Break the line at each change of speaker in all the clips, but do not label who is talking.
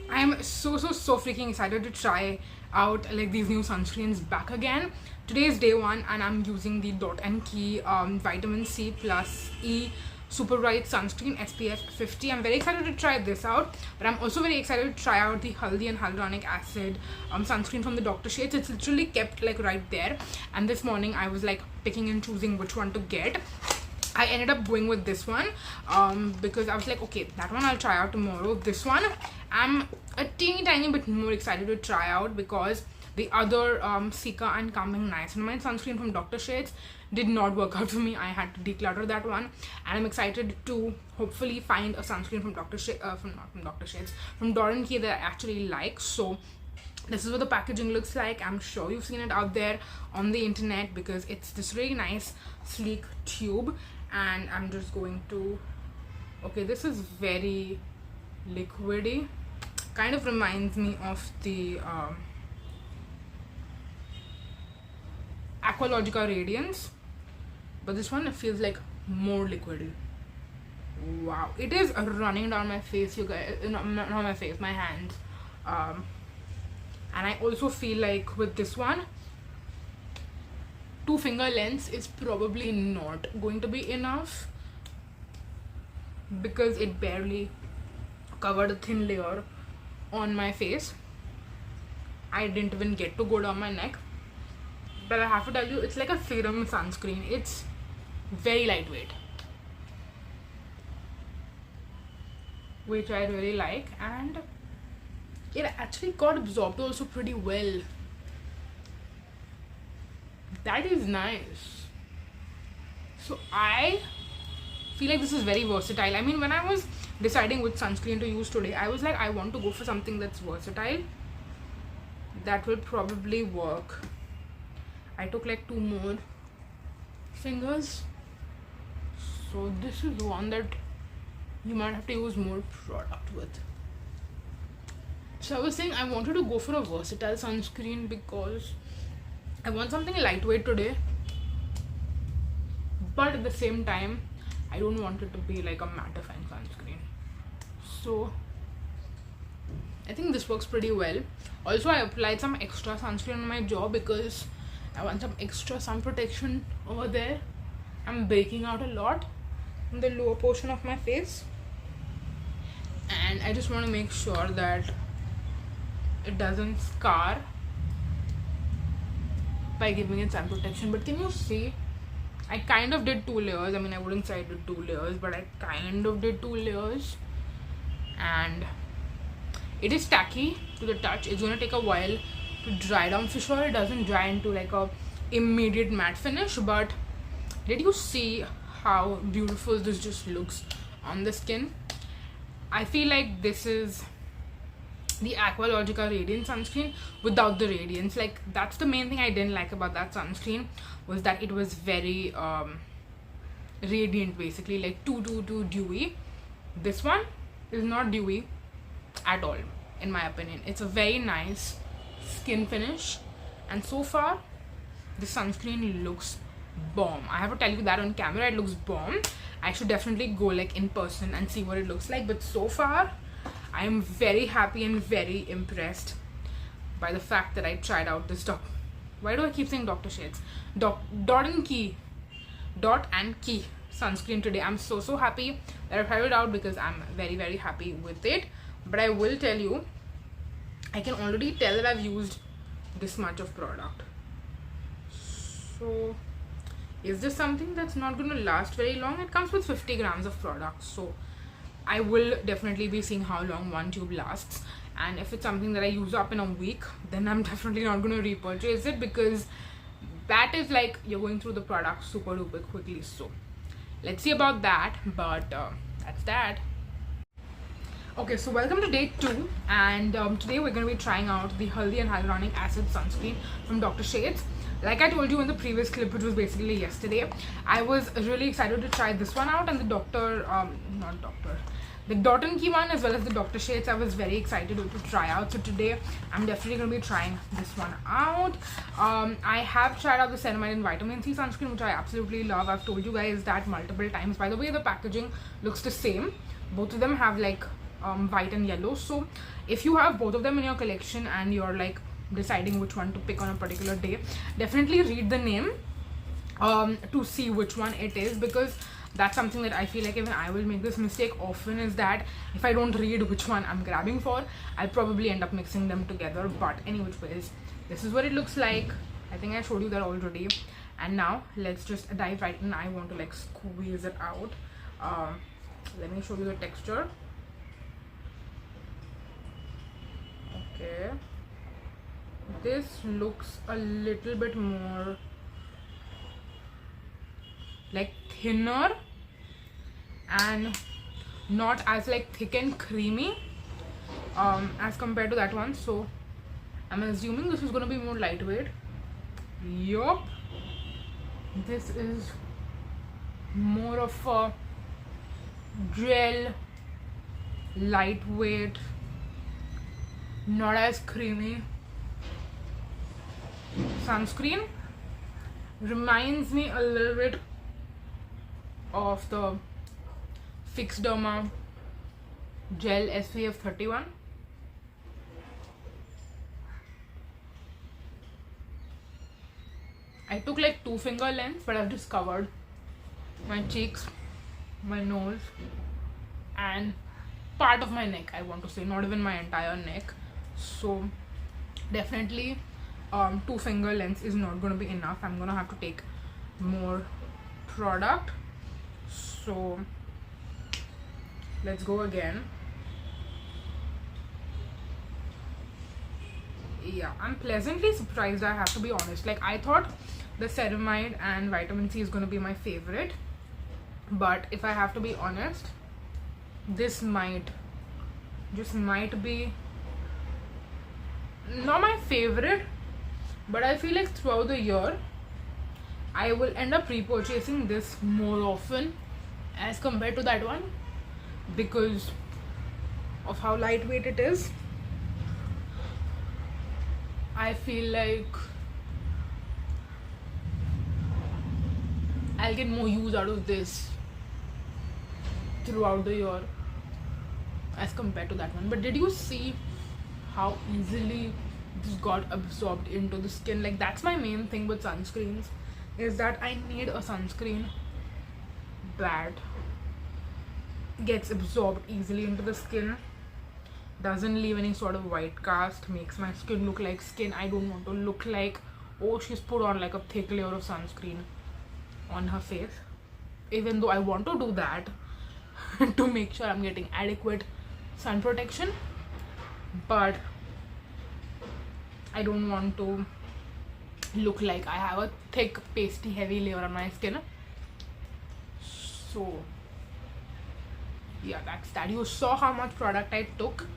I'm so freaking excited to try out like these new sunscreens back again. Today is day one and I'm using the Dot and Key Vitamin C plus E Super Bright Sunscreen SPF 50. I'm very excited to try this out, but I'm also very excited to try out the Haldi and Hyaluronic Acid sunscreen from the Dr. Sheths. It's literally kept like right there, and this morning I was like picking and choosing which one to get. I ended up going with this one because I was like, okay, that one I'll try out tomorrow. This one I'm a teeny tiny bit more excited to try out because the other Sika and Calming Niacinamide sunscreen from Dr. Sheths did not work out for me. I had to declutter that one, and I'm excited to hopefully find a sunscreen from Dr. Sheths, from Dot and Key that I actually like. So this is what the packaging looks like. I'm sure you've seen it out there on the internet because it's this really nice sleek tube, and I'm just going to, okay, this is very liquidy, kind of reminds me of the Aqualogica Radiance, but this one it feels like more liquidy. Wow, it is running down my face, you guys. Not my face, my hands. And I also feel like with this one, 2-finger lengths is probably not going to be enough because it barely covered a thin layer on my face. I didn't even get to go down my neck, but I have to tell you, it's like a serum sunscreen. It's very lightweight, which I really like, and it actually got absorbed also pretty well. That is nice. So I feel like this is very versatile. I mean, when I was deciding which sunscreen to use today, I was like, I want to go for something that's versatile, that will probably work. I took like 2 more fingers, so this is one that you might have to use more product with. So I was saying I wanted to go for a versatile sunscreen because I want something lightweight today, but at the same time I don't want it to be like a mattifying sunscreen. So I think this works pretty well. Also, I applied some extra sunscreen on my jaw because I want some extra sun protection over there. I'm breaking out a lot in the lower portion of my face, and I just want to make sure that it doesn't scar by giving it sun protection. But can you see, I kind of did 2 layers. I mean, I wouldn't say I did 2 layers, but I kind of did 2 layers, and it is tacky to the touch. It's going to take a while to dry down for sure. It doesn't dry into like a immediate matte finish, but did you see how beautiful this just looks on the skin? I feel like this is the Aqualogica Radiance sunscreen without the radiance. Like, that's the main thing I didn't like about that sunscreen, was that it was very radiant, basically, like too dewy. This one is not dewy at all, in my opinion. It's a very nice skin finish, and so far the sunscreen looks bomb. I have to tell you that on camera it looks bomb. I should definitely go like in person and see what it looks like, but so far I am very happy and very impressed by the fact that I tried out this why do I keep saying Dr. Sheths? Dot and Key sunscreen today. I'm so happy that I tried it out because I'm very happy with it. But I will tell you, I can already tell that I've used this much of product. So is this something that's not going to last very long? It comes with 50 grams of product, so I will definitely be seeing how long one tube lasts. And if it's something that I use up in a week, then I'm definitely not going to repurchase it, because that is like you're going through the product super duper quickly. So let's see about that, but that's that. Okay, so welcome to day 2, and today we're going to be trying out the Haldi and Hyaluronic Acid Sunscreen from Dr. Sheths. Like I told you in the previous clip, which was basically yesterday, I was really excited to try this one out, and the the Dot and Key one as well as the Dr. Sheths I was very excited to try out. So today I'm definitely going to be trying this one out. I have tried out the Ceramide and Vitamin C Sunscreen, which I absolutely love. I've told you guys that multiple times. By the way, the packaging looks the same. Both of them have like white and yellow. So if you have both of them in your collection and you're like deciding which one to pick on a particular day, definitely read the name to see which one it is, because that's something that I feel like even I will make this mistake often, is that if I don't read which one I'm grabbing for, I'll probably end up mixing them together. But any which ways, this is what it looks like. I think I showed you that already. And now let's just dive right in. I want to like squeeze it out. Let me show you the texture. Okay, this looks a little bit more like thinner and not as like thick and creamy as compared to that one. So I'm assuming this is going to be more lightweight. Yup, this is more of a gel, lightweight, not as creamy sunscreen. Reminds me a little bit of the FixDerma gel SPF 31. I took like 2-finger lengths, but I've just covered my cheeks, my nose, and part of my neck, I want to say, not even my entire neck. So definitely 2-finger lengths is not going to be enough. I'm going to have to take more product. So let's go again. Yeah, I'm pleasantly surprised, I have to be honest. Like, I thought the ceramide and vitamin C is going to be my favorite, but if I have to be honest, this might be not my favorite. But I feel like throughout the year I will end up repurchasing this more often as compared to that one, because of how lightweight it is. I feel like I'll get more use out of this throughout the year as compared to that one. But did you see how easily this got absorbed into the skin? Like, that's my main thing with sunscreens, is that I need a sunscreen that gets absorbed easily into the skin, doesn't leave any sort of white cast, makes my skin look like skin. I don't want to look like, oh, she's put on like a thick layer of sunscreen on her face, even though I want to do that to make sure I'm getting adequate sun protection. But I don't want to look like I have a thick, pasty, heavy layer on my skin. So yeah, that's that. You saw how much product I took,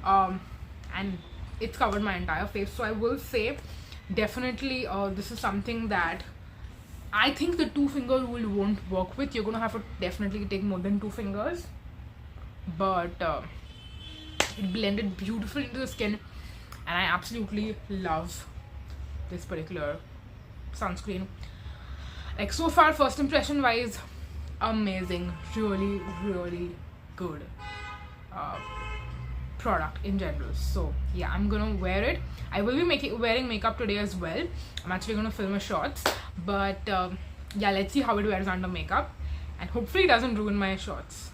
and it's covered my entire face. So I will say definitely this is something that I think the 2-finger rule won't work with. You're gonna have to definitely take more than 2 fingers, but it blended beautifully into the skin, and I absolutely love this particular sunscreen. Like, so far, first impression wise, amazing, really good product in general. So yeah, I'm gonna wear it. I will be wearing makeup today as well. I'm actually gonna film a shorts, but yeah, let's see how it wears under makeup, and hopefully it doesn't ruin my shorts.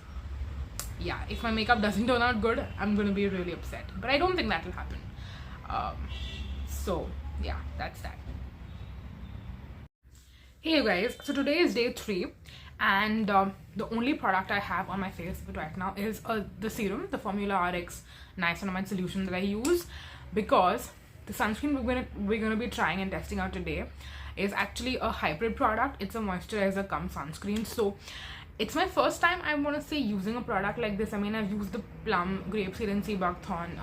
Yeah, if my makeup doesn't turn out good, I'm gonna be really upset, but I don't think that will happen. So yeah, that's that. Hey guys, so today is day 3, and the only product I have on my face right now is the serum, the Formula RX niacinamide solution that I use, because the sunscreen we're gonna be trying and testing out today is actually a hybrid product. It's a moisturizer cum sunscreen. So it's my first time, I want to say, using a product like this. I mean, I've used the Plum Grapeseed and Sea Buckthorn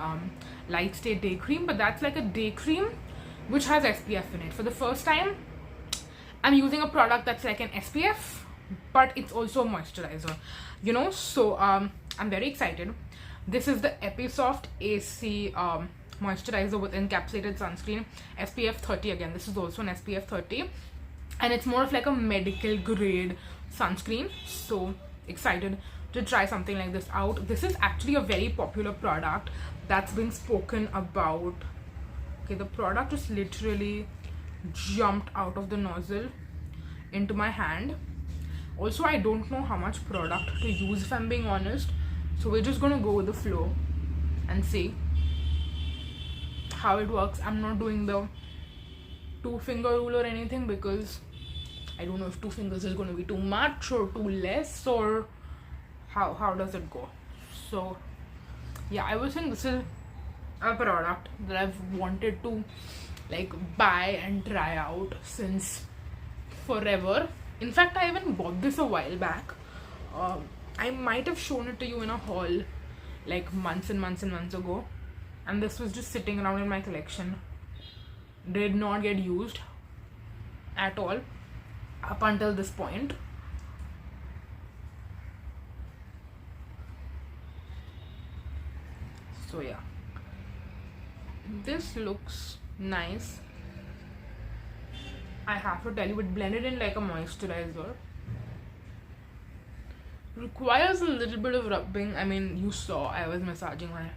Light Stay Day Cream, but that's like a day cream which has SPF in it. For the first time, I'm using a product that's like an SPF, but it's also a moisturizer, you know. So I'm very excited. This is the Episoft AC moisturizer with encapsulated sunscreen, SPF 30. Again, this is also an SPF 30, and it's more of like a medical grade sunscreen. So excited to try something like this out. This is actually a very popular product that's been spoken about. Okay, the product just literally jumped out of the nozzle into my hand. Also, I don't know how much product to use, if I'm being honest, so we're just gonna go with the flow and see how it works. I'm not doing the 2-finger rule or anything because I don't know if 2 fingers is going to be too much or too less, or how does it go. So yeah, I was saying this is a product that I've wanted to like buy and try out since forever. In fact, I even bought this a while back. I might have shown it to you in a haul like months and months and months ago, and this was just sitting around in my collection. Did not get used at all up until this point. So yeah, this looks nice. I have to tell you, it blended in like a moisturizer. Requires a little bit of rubbing. I mean, you saw I was massaging my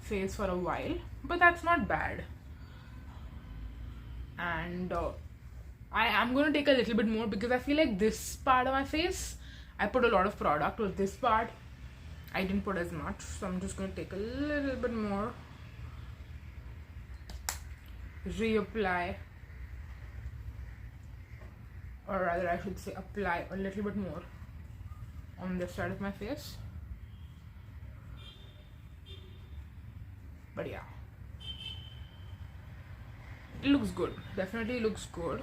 face for a while, but that's not bad. And I am going to take a little bit more because I feel like this part of my face I put a lot of product, with this part I didn't put as much, so I'm just going to take a little bit more, reapply, or rather I should say apply a little bit more on this side of my face. But yeah, it looks good, definitely looks good.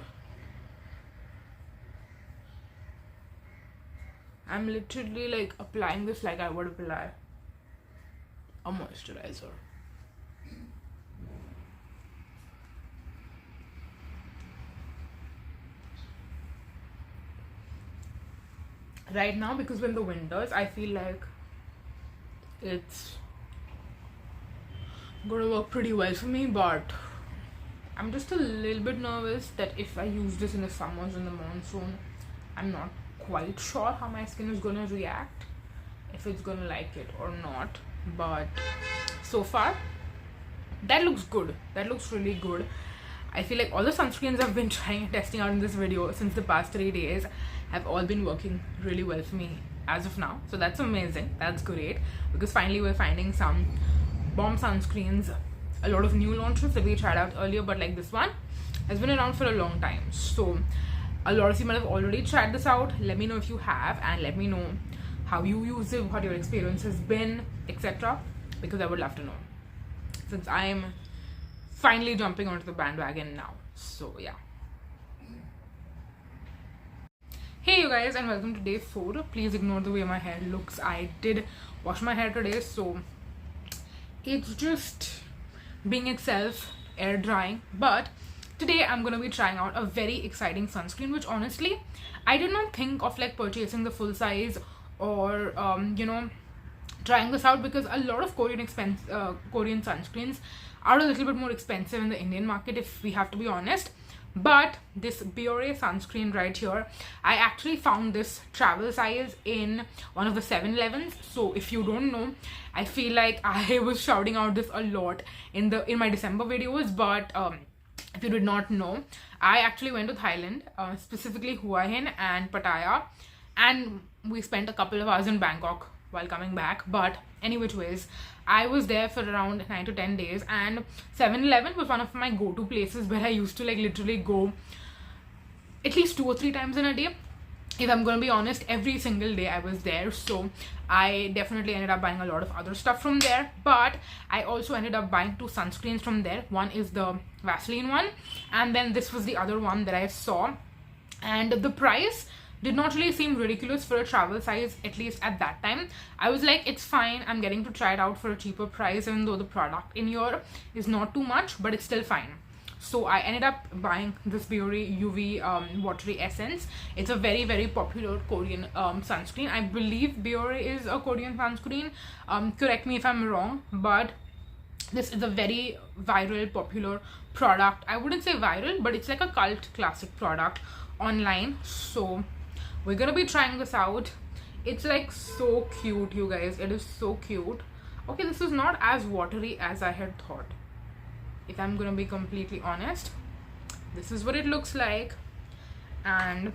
I'm literally like applying this like I would apply a moisturizer. Right now, because we're in the winters, I feel like it's gonna work pretty well for me, but I'm just a little bit nervous that if I use this in the summers, in the monsoon, I'm not quite sure how my skin is gonna react, if it's gonna like it or not. But so far that looks good, that looks really good. I feel like all the sunscreens I've been trying and testing out in this video since the past 3 days have all been working really well for me as of now, so that's amazing, that's great, because finally we're finding some bomb sunscreens, a lot of new launches that we tried out earlier, but like this one has been around for a long time. So a lot of you might have already tried this out. Let me know if you have, and let me know how you use it, what your experience has been, etc., because I would love to know, since I am finally jumping onto the bandwagon now. So yeah. Hey you guys, and welcome to day 4. Please ignore the way my hair looks. I did wash my hair today, so it's just being itself, air drying. But today I'm gonna be trying out a very exciting sunscreen, which honestly I did not think of like purchasing the full size or you know, trying this out, because a lot of Korean sunscreens are a little bit more expensive in the Indian market, if we have to be honest. But this Biore sunscreen right here, I actually found this travel size in one of the 7-Elevens. So if you don't know, I feel like I was shouting out this a lot in my December videos, but if you did not know, I actually went to Thailand, specifically Hua Hin and Pattaya, and we spent a couple of hours in Bangkok while coming back. But any which ways, I was there for around 9 to 10 days, and 7-Eleven was one of my go-to places where I used to like literally go at least 2 or 3 times in a day. If I'm gonna be honest, every single day I was there. So I definitely ended up buying a lot of other stuff from there, but I also ended up buying 2 sunscreens from there. One is the Vaseline one, and then this was the other one that I saw, and the price did not really seem ridiculous for a travel size, at least at that time. I was like, it's fine, I'm getting to try it out for a cheaper price, even though the product in here is not too much, but it's still fine. So I ended up buying this Biore UV watery essence. It's a very, very popular Korean sunscreen. I believe Biore is a Korean sunscreen. Correct me if I'm wrong, but this is a very viral, popular product. I wouldn't say viral, but it's like a cult classic product online. So we're gonna be trying this out It's like so cute, you guys. It is so cute. Okay, this is not as watery as I had thought, if I'm gonna be completely honest. This is what it looks like, and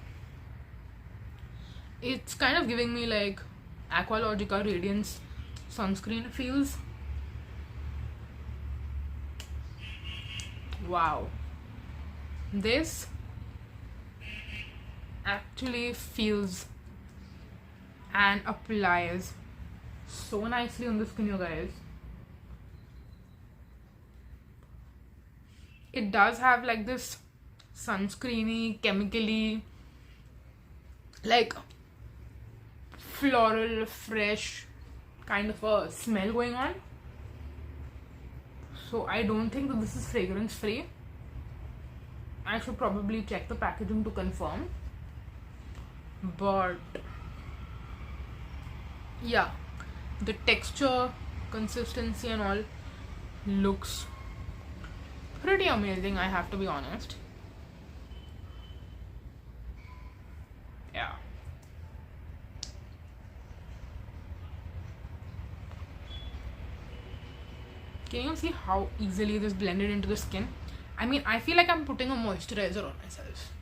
it's kind of giving me like Aqualogica Radiance sunscreen feels. Wow, this actually feels and applies so nicely on the skin, you guys. It does have like this sunscreeny, chemically, like floral, fresh kind of a smell going on. So I don't think that this is fragrance free. I should probably check the packaging to confirm, but yeah, the texture, consistency and all looks pretty amazing, I have to be honest. Yeah. Can you see how easily this blended into the skin? I mean, I feel like I'm putting a moisturizer on myself.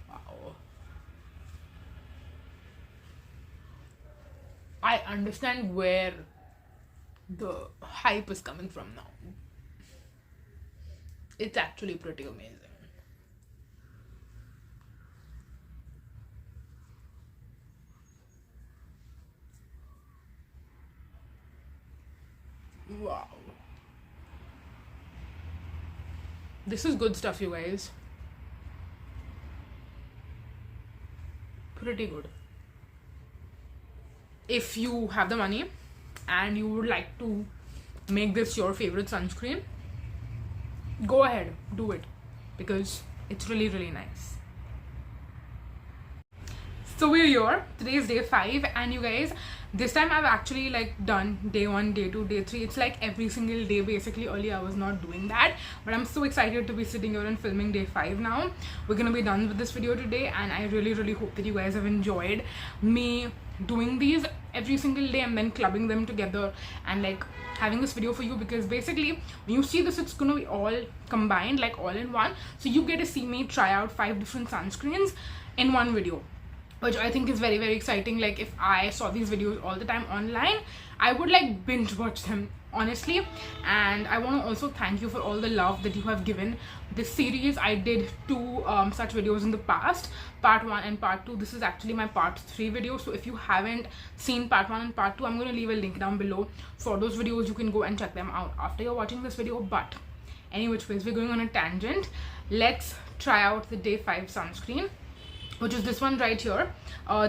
Wow. I understand where the hype is coming from now. It's actually pretty amazing. Wow. This is good stuff, you guys. Pretty good. If you have the money and you would like to make this your favorite sunscreen, go ahead, do it, because it's really, really nice. So we're here, today is day 5, and you guys, this time I've actually like done day 1, day 2, day 3. It's like every single day basically. Earlier I was not doing that, but I'm so excited to be sitting here and filming day 5 now. We're gonna be done with this video today, and I really, really hope that you guys have enjoyed me doing these every single day and then clubbing them together and like having this video for you, because basically when you see this, it's gonna be all combined, like all in one. So you get to see me try out 5 different sunscreens in one video, which I think is very, very exciting. Like if I saw these videos all the time online, I would like binge watch them, honestly. And I want to also thank you for all the love that you have given this series. I did 2 such videos in the past, part 1 and part 2. This is actually my part 3 video, so if you haven't seen part 1 and part 2, I'm going to leave a link down below for those videos. You can go and check them out after you're watching this video. But any which ways, we're going on a tangent. Let's try out the day 5 sunscreen, which is this one right here.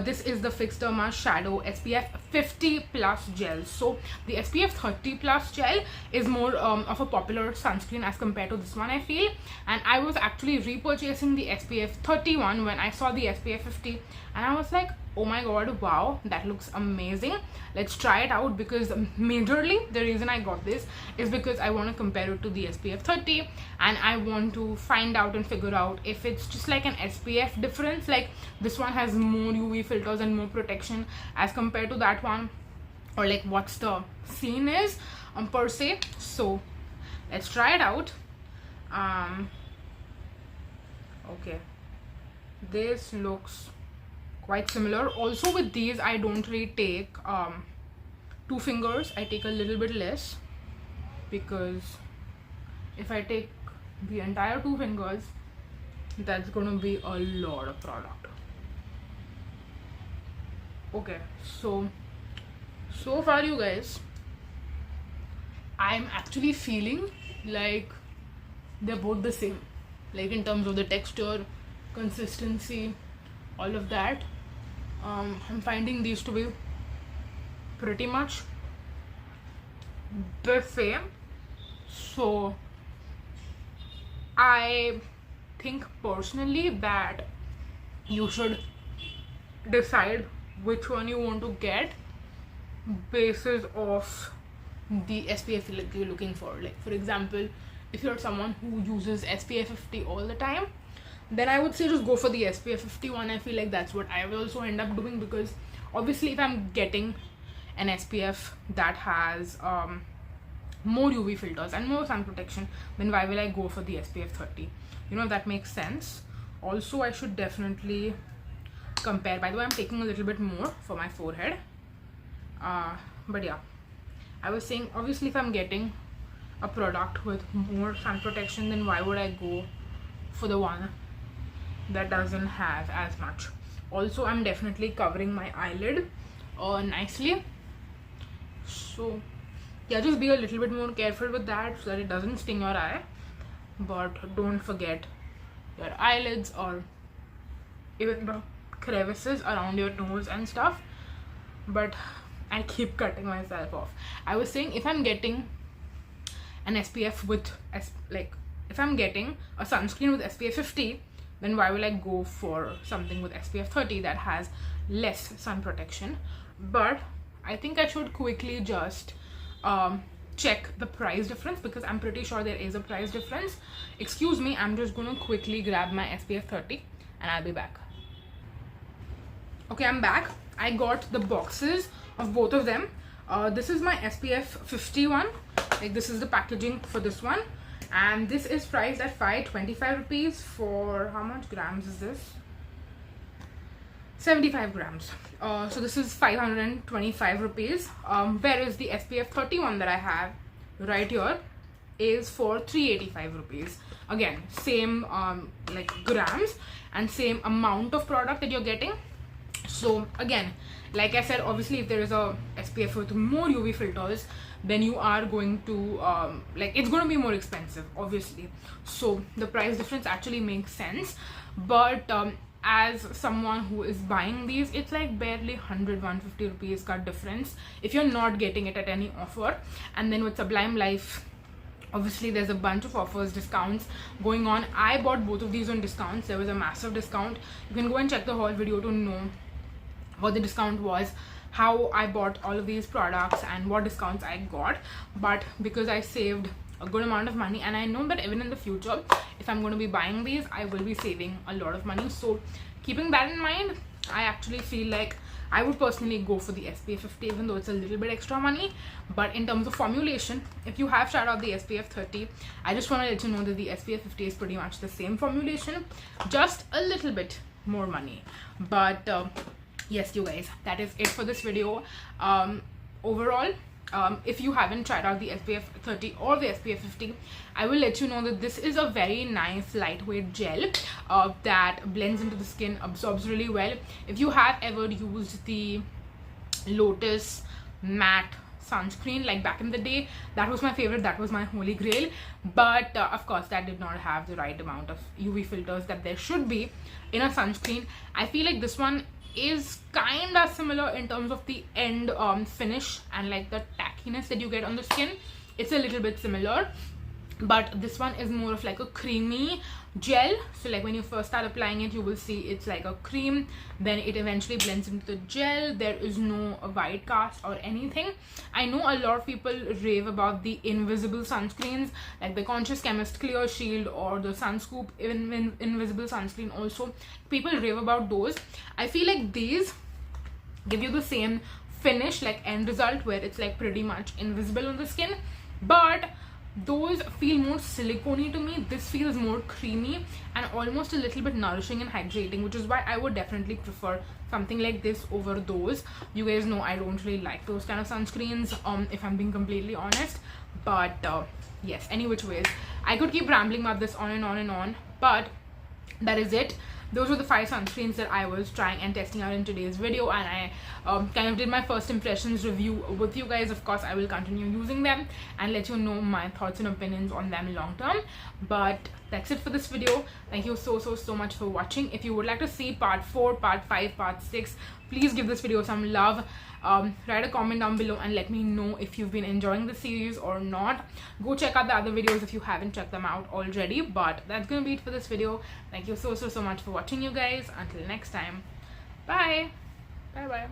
This is the FixDerma Shadow SPF 50 plus gel. So the SPF 30 plus gel is more of a popular sunscreen as compared to this one, I feel. And I was actually repurchasing the SPF 31 when I saw the SPF 50, and I was like, oh my god, wow, that looks amazing. Let's try it out, because majorly the reason I got this is because I want to compare it to the SPF 30, and I want to find out and figure out if it's just like an SPF difference, like this one has more UV filters and more protection as compared to that one, or like what's the scene is per se. So let's try it out. Okay, this looks quite similar. Also with these, I don't really take 2 fingers. I take a little bit less, because if I take the entire 2 fingers, that's gonna be a lot of product. Okay, so far, you guys, I'm actually feeling like they're both the same, like in terms of the texture, consistency, all of that. I'm finding these to be pretty much the same. So I think personally that you should decide which one you want to get basis of the SPF you're looking for. Like for example, if you're someone who uses SPF 50 all the time, then I would say just go for the SPF 51. I feel like that's what I will also end up doing, because obviously if I'm getting an SPF that has more UV filters and more sun protection, then why will I go for the SPF 30? You know, if that makes sense. Also, I should definitely compare. By the way, I'm taking a little bit more for my forehead. But yeah, I was saying, obviously if I'm getting a product with more sun protection, then why would I go for the one that doesn't have as much? Also, I'm definitely covering my eyelid nicely, so yeah, just be a little bit more careful with that so that it doesn't sting your eye. But don't forget your eyelids or even the crevices around your nose and stuff. But I keep cutting myself off. I was saying, if I'm getting an SPF with if I'm getting a sunscreen with SPF 50, then why will I go for something with SPF 30 that has less sun protection? But I think I should quickly just check the price difference, because I'm pretty sure there is a price difference. Excuse me, I'm just gonna quickly grab my SPF 30 and I'll be back. Okay, I'm back. I got the boxes of both of them. This is my SPF 51. Like, this is the packaging for this one, and this is priced at 525 rupees for, how much grams is this? 75 grams. So this is 525 rupees. Whereas the SPF 31 that I have right here is for 385 rupees. Again, same like grams and same amount of product that you're getting. So again, like I said, obviously if there is a SPF with more UV filters, then you are going to it's going to be more expensive, obviously. So the price difference actually makes sense. But as someone who is buying these, it's like barely 100-150 rupees cut difference if you're not getting it at any offer. And then with Sublime Life, obviously there's a bunch of offers, discounts going on. I bought both of these on discounts. There was a massive discount. You can go and check the haul video to know what the discount was, how I bought all of these products, and what discounts I got. But because I saved a good amount of money, and I know that even in the future, if I'm going to be buying these, I will be saving a lot of money. So keeping that in mind, I actually feel like I would personally go for the SPF 50, even though it's a little bit extra money. But in terms of formulation, if you have tried out the SPF 30, I just want to let you know that the SPF 50 is pretty much the same formulation, just a little bit more money. But yes, you guys, that is it for this video. Overall, if you haven't tried out the SPF 30 or the SPF 50, I will let you know that this is a very nice lightweight gel that blends into the skin, absorbs really well. If you have ever used the Lotus matte sunscreen like back in the day, that was my favorite, that was my holy grail. But of course that did not have the right amount of UV filters that there should be in a sunscreen. I feel like this one is kind of similar in terms of the end finish and like the tackiness that you get on the skin. It's a little bit similar, but this one is more of like a creamy gel. So like when you first start applying it, you will see it's like a cream, then it eventually blends into the gel. There is no white cast or anything. I know a lot of people rave about the invisible sunscreens, like the Conscious Chemist Clear Shield or the Sunscoop invisible sunscreen. Also people rave about those. I feel like these give you the same finish, like end result, where it's like pretty much invisible on the skin, but those feel more silicone-y to me. This feels more creamy and almost a little bit nourishing and hydrating, which is why I would definitely prefer something like this over those. You guys know I don't really like those kind of sunscreens, if I'm being completely honest. But yes, any which ways, I could keep rambling about this on and on and on, but that is it. Those were the 5 sunscreens that I was trying and testing out in today's video, and I kind of did my first impressions review with you guys. Of course, I will continue using them and let you know my thoughts and opinions on them long term. But that's it for this video. Thank you so much for watching. If you would like to see part 4, part 5, part 6, please give this video some love. Write a comment down below and let me know if you've been enjoying the series or not. Go check out the other videos if you haven't checked them out already. But that's gonna be it for this video. Thank you so much for watching, you guys. Until next time, bye bye.